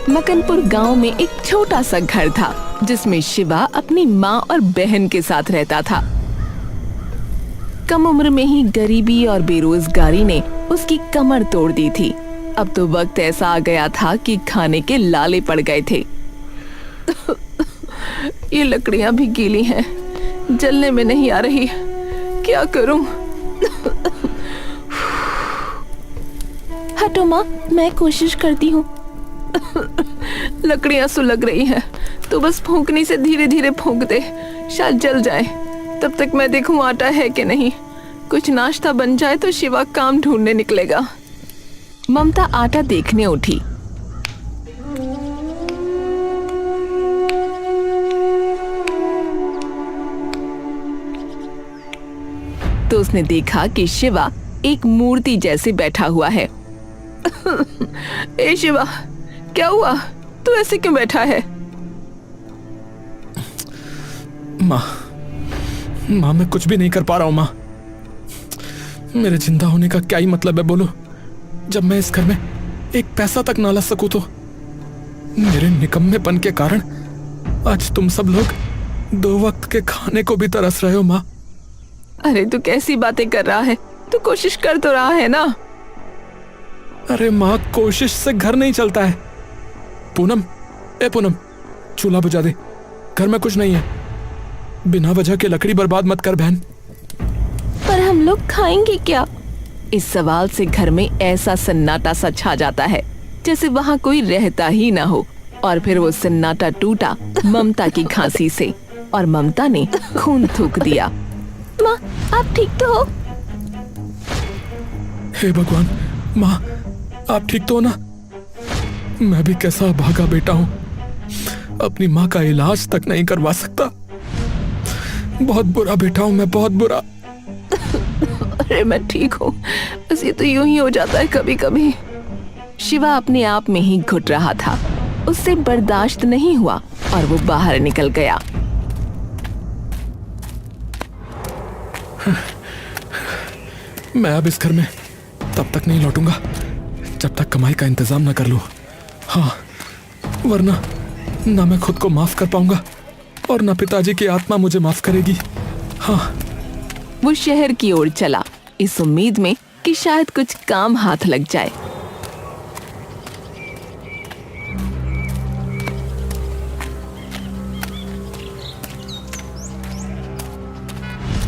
मकनपुर गांव में एक छोटा सा घर था जिसमें शिवा अपनी माँ और बहन के साथ रहता था। कम उम्र में ही गरीबी और बेरोजगारी ने उसकी कमर तोड़ दी थी। अब तो वक्त ऐसा आ गया था कि खाने के लाले पड़ गए थे। ये लकड़ियां भी गीली हैं, जलने में नहीं आ रही, क्या करूं? हटो माँ, मैं कोशिश करती हूँ। लकड़ियां सुलग रही हैं, तो बस फूंकनी से धीरे धीरे फूंक दे, शायद जल जाए। तब तक मैं देखूं आटा है कि नहीं। कुछ नाश्ता बन जाए तो शिवा काम ढूंढने निकलेगा। ममता आटा देखने उठी। तो उसने देखा कि शिवा एक मूर्ति जैसे बैठा हुआ है। ए शिवा, क्या हुआ? तू ऐसे क्यों बैठा है? माँ मैं कुछ भी नहीं कर पा रहा हूँ। माँ, मेरे जिंदा होने का क्या ही मतलब है बोलो, जब मैं इस घर में एक पैसा तक ना ला सकूं तो। मेरे निकम्मेपन के कारण आज तुम सब लोग 2 वक्त के खाने को भी तरस रहे हो। माँ, अरे तू कैसी बातें कर रहा है? तू कोशिश कर तो रहा है ना। अरे माँ, कोशिश से घर नहीं चलता है। पूनम, ए पूनम, चूल्हा बुझा दे, घर में कुछ नहीं है। बिना वजह के लकड़ी बर्बाद मत कर बहन। पर हम लोग खाएंगे क्या? इस सवाल से घर में ऐसा सन्नाटा सा छा जाता है जैसे वहाँ कोई रहता ही ना हो। और फिर वो सन्नाटा टूटा ममता की खांसी से, और ममता ने खून थूक दिया। माँ, आप ठीक तो हो? हे भगवान, माँ आप ठीक तो हो ना? मैं भी कैसा भागा बेटा हूँ, अपनी माँ का इलाज तक नहीं करवा सकता। बहुत बुरा बेटा हूँ मैं, बहुत बुरा। अरे मैं ठीक हूँ, बस ये तो यूं ही हो जाता है कभी कभी। शिवा अपने आप में ही घुट रहा था। उससे बर्दाश्त नहीं हुआ और वो बाहर निकल गया। मैं अब इस घर में तब तक नहीं लौटूंगा जब तक कमाई का इंतजाम न कर लूं। हाँ, वरना ना मैं खुद को माफ कर पाऊंगा और ना पिताजी की आत्मा मुझे माफ करेगी। हाँ। वो शहर की ओर चला, इस उम्मीद में कि शायद कुछ काम हाथ लग जाए।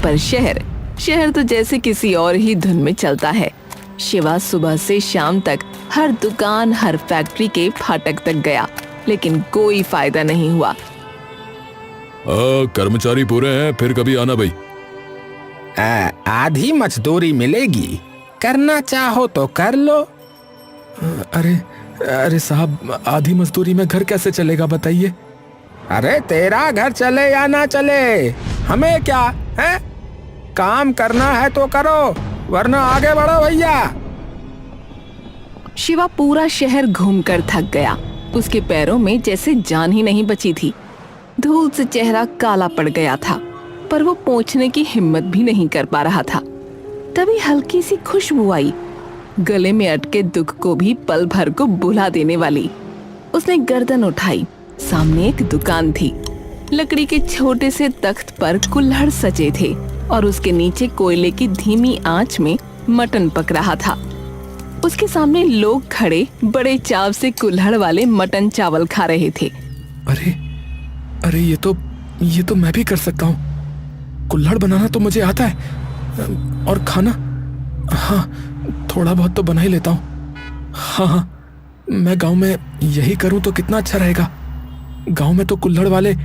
पर शहर तो जैसे किसी और ही धुन में चलता है। शिवा सुबह से शाम तक हर दुकान, हर फैक्ट्री के फाटक तक गया, लेकिन कोई फायदा नहीं हुआ। कर्मचारी पूरे हैं, फिर कभी आना भाई। आधी मजदूरी मिलेगी, करना चाहो तो कर लो। अरे साहब, आधी मजदूरी में घर कैसे चलेगा बताइए? अरे तेरा घर चले या ना चले, हमें क्या है? काम करना है तो करो, वरना आगे बढ़ो भैया। शिवा पूरा शहर घूमकर थक गया। उसके पैरों में जैसे जान ही नहीं बची थी। धूल से चेहरा काला पड़ गया था, पर वो पोंछने की हिम्मत भी नहीं कर पा रहा था। तभी हल्की सी खुशबू आई, गले में अटके दुख को भी पल भर को बुला देने वाली। उसने गर्दन उठाई। सामने एक दुकान थी। लकड़ी के छोटे से तख्त पर कुल्हड़ सजे थे और उसके नीचे कोयले की धीमी आंच में मटन पक रहा था। उसके सामने लोग खड़े बड़े चाव से कुल्हड़ वाले मटन चावल खा रहे थे। अरे ये तो मैं भी कर सकता हूँ। कुल्हड़ बनाना तो मुझे आता है, और खाना, हाँ थोड़ा बहुत तो बना ही लेता हूँ। हाँ, मैं गांव में यही करूँ तो कितना अच्छा रहेगा। गांव में तो कुल्हड़ वाले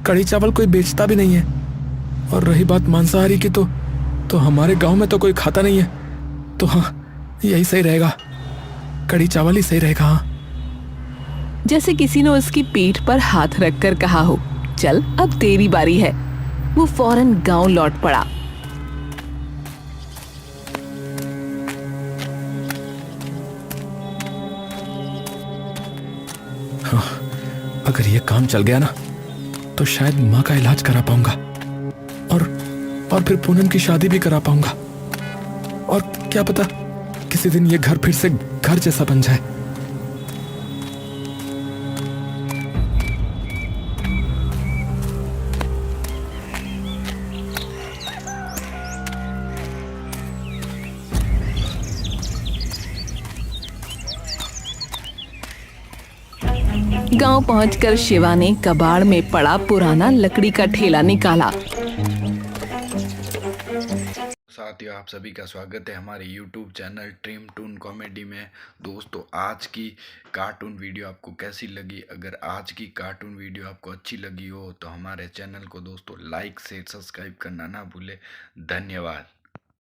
कड़ी चावल कोई बेचता भी नहीं है। और रही बात मांसाहारी की, तो हमारे गांव में तो कोई खाता नहीं है। तो हाँ, यही सही रहेगा, कड़ी चावल ही सही रहेगा। हाँ। जैसे किसी ने उसकी पीठ पर हाथ रखकर कहा हो, चल अब तेरी बारी है। वो फौरन गांव लौट पड़ा। हाँ, अगर ये काम चल गया ना तो शायद माँ का इलाज करा पाऊंगा और फिर पूनम की शादी भी करा पाऊंगा। और क्या पता किसी दिन ये घर फिर से घर जैसा बन जाए। गांव पहुंचकर शिवा ने कबाड़ में पड़ा पुराना लकड़ी का ठेला निकाला। साथियों, आप सभी का स्वागत है हमारे YouTube channel Dream Toon Comedy में। दोस्तों, आज की कार्टून वीडियो आपको कैसी लगी? अगर आज की कार्टून वीडियो आपको अच्छी लगी हो तो हमारे चैनल को दोस्तों लाइक शेयर सब्सक्राइब करना ना भूले। धन्यवाद।